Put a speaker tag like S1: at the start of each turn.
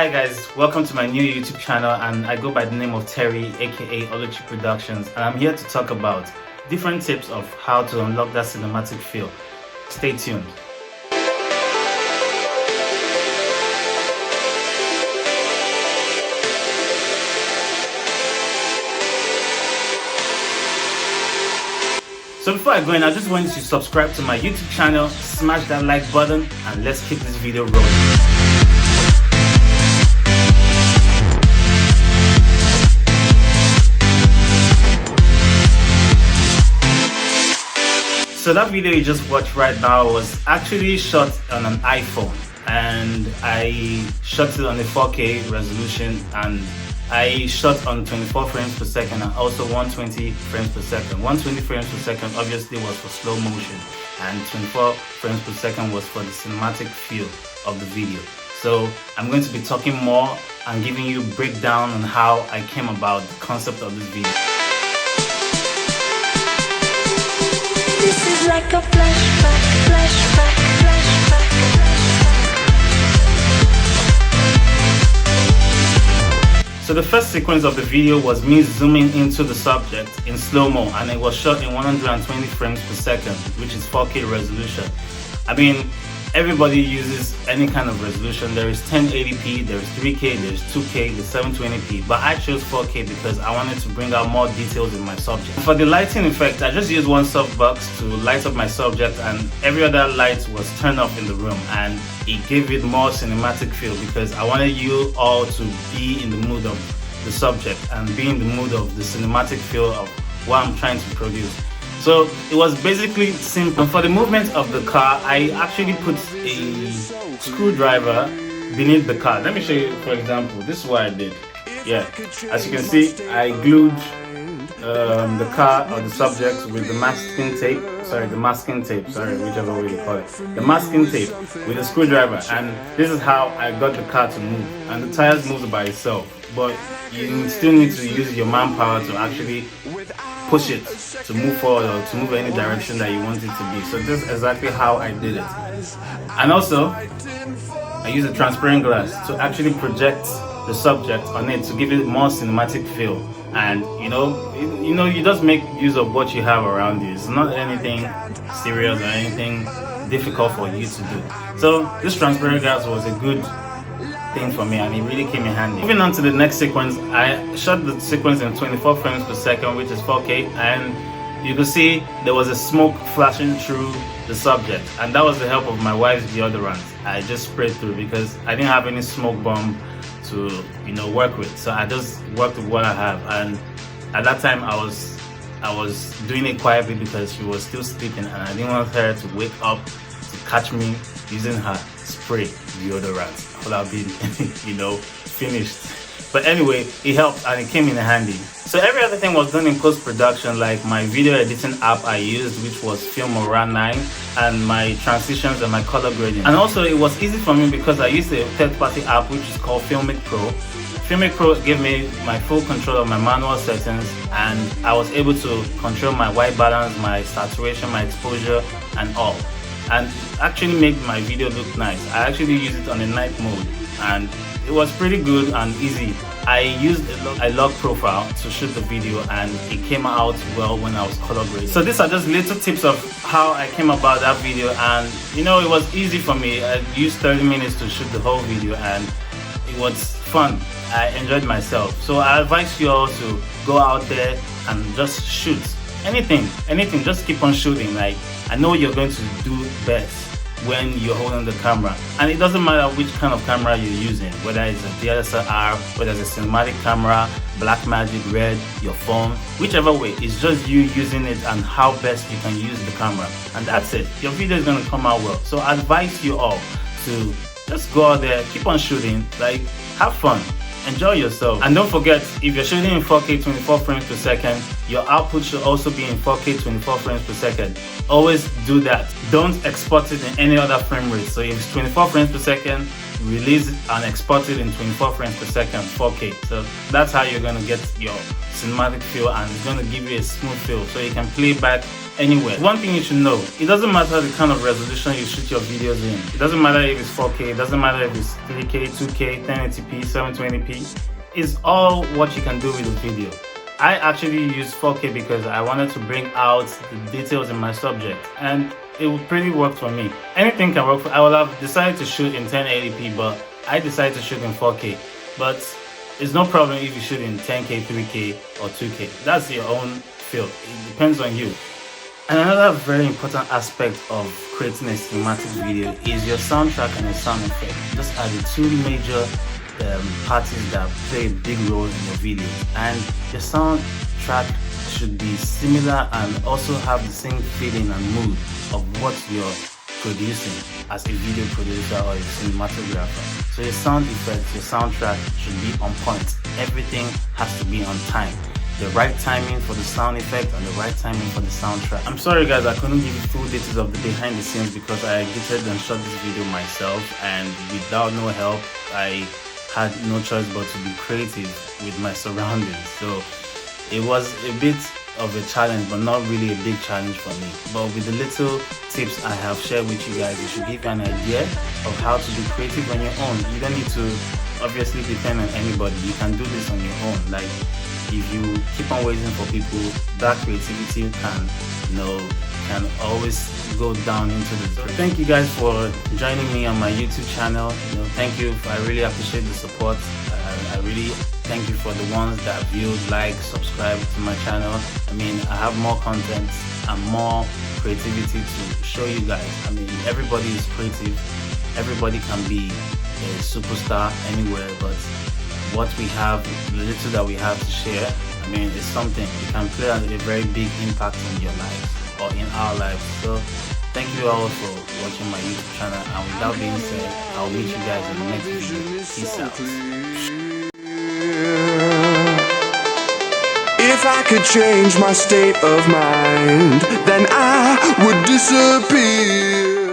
S1: Hi guys, welcome to my new YouTube channel, and I go by the name of Terry, aka Oluchi Productions, and I'm here to talk about different tips of how to unlock that cinematic feel. Stay tuned. So before I go in, I just want you to subscribe to my YouTube channel, smash that like button, and let's keep this video rolling. So that video you just watched right now was actually shot on an iPhone, and I shot it on a 4K resolution, and I shot on 24 frames per second and also 120 frames per second. 120 frames per second obviously was for slow motion, and 24 frames per second was for the cinematic feel of the video. So I'm going to be talking more and giving you a breakdown on how I came about the concept of this video.
S2: This is like a flashback, flashback, flashback.
S1: So the first sequence of the video was me zooming into the subject in slow-mo, and it was shot in 120 frames per second, which is 4K resolution. I mean, everybody uses any kind of resolution. There is 1080p, there is 3K, there is 2K, there's 720p, but I chose 4K because I wanted to bring out more details in my subject. For the lighting effect, I just used one softbox to light up my subject, and every other light was turned off in the room, and it gave it more cinematic feel because I wanted you all to be in the mood of the subject and be in the mood of the cinematic feel of what I'm trying to produce. So it was basically simple. And for the movement of the car, I actually put a screwdriver beneath the car. Let me show you, for example. This is what I did. Yeah, as you can see, I glued the car or the subject with the masking tape. Whichever way you call it. The masking tape with a screwdriver, and this is how I got the car to move. And the tires moved by itself, but you still need to use your manpower to actually push it to move forward or to move any direction that you want it to be. So this is exactly how I did it. And also, I use a transparent glass to actually project the subject on it to give it more cinematic feel. And you just make use of what you have around you. It's not anything serious or anything difficult for you to do. So this transparent glass was a good thing for me, and it really came in handy. Moving on to the next sequence, I shot the sequence in 24 frames per second, which is 4K, and you can see there was a smoke flashing through the subject, and that was the help of my wife's deodorant. I just sprayed through because I didn't have any smoke bomb to work with, so I just worked with what I have. And at that time I was doing it quietly because she was still sleeping, and I didn't want her to wake up to catch me using her spray deodorant. Well, I've been finished. But anyway, it helped and it came in handy. So every other thing was done in post-production, like my video editing app I used, which was Filmora 9, and my transitions and my color grading. And also it was easy for me because I used a third-party app which is called Filmic Pro. Filmic Pro gave me my full control of my manual settings, and I was able to control my white balance, my saturation, my exposure, and all. And actually made my video look nice. I actually used it on a night mode, and it was pretty good and easy. I used a log profile to shoot the video, and it came out well when I was color grading. So these are just little tips of how I came about that video, and it was easy for me. I used 30 minutes to shoot the whole video, and it was fun. I enjoyed myself. So I advise you all to go out there and just shoot anything, just keep on shooting. Like, I know you're going to do best when you're holding the camera, and it doesn't matter which kind of camera you're using, whether it's a DSLR, whether it's a cinematic camera, Blackmagic, Red, your phone, whichever way. It's just you using it and how best you can use the camera, and that's it. Your video is going to come out well. So I advise you all to just go out there, keep on shooting, like, have fun, enjoy yourself. And don't forget, if you're shooting in 4K 24 frames per second, your output should also be in 4K 24 frames per second. Always do that. Don't export it in any other frame rate. So if it's 24 frames per second, release it and export it in 24 frames per second, 4K. So that's how you're going to get your cinematic feel, and it's going to give you a smooth feel, so you can play back anywhere. One thing you should know, it doesn't matter the kind of resolution you shoot your videos in. It doesn't matter if it's 4K, it doesn't matter if it's 3K, 2K, 1080p, 720p. It's all what you can do with the video. I actually used 4K because I wanted to bring out the details in my subject, and it would pretty work for me. Anything can work I would have decided to shoot in 1080p, but I decided to shoot in 4K. But it's no problem if you shoot in 10K, 3K or 2K. That's your own feel. It depends on you. And another very important aspect of creating a cinematic video is your soundtrack and your sound effect. Those are the two major parties that play a big role in your video, and your soundtrack should be similar and also have the same feeling and mood of what you're producing as a video producer or a cinematographer. So your sound effects, your soundtrack should be on point. Everything has to be on time. The right timing for the sound effect and the right timing for the soundtrack. I'm sorry guys, I couldn't give you full details of the behind the scenes because I edited and shot this video myself, and without no help I had no choice but to be creative with my surroundings. So it was a bit of a challenge, but not really a big challenge for me. But with the little tips I have shared with you guys, it should give you an idea of how to be creative on your own. You don't need to obviously depend on anybody. You can do this on your own. Like, if you keep on waiting for people, that creativity can always go down into the dirt. Thank you guys for joining me on my YouTube channel. Thank you. I really appreciate the support. I really thank you for the ones that viewed, like, subscribe to my channel. I mean, I have more content and more creativity to show you guys. I mean, everybody is creative. Everybody can be a superstar anywhere, but what we have, the little that we have to share, I mean, it's something. It can play a very big impact in your life or in our lives. So thank you all for watching my YouTube channel, and with that being said, I'll meet you guys in the next video. Peace out.
S3: If I could change my state of mind, then I would disappear.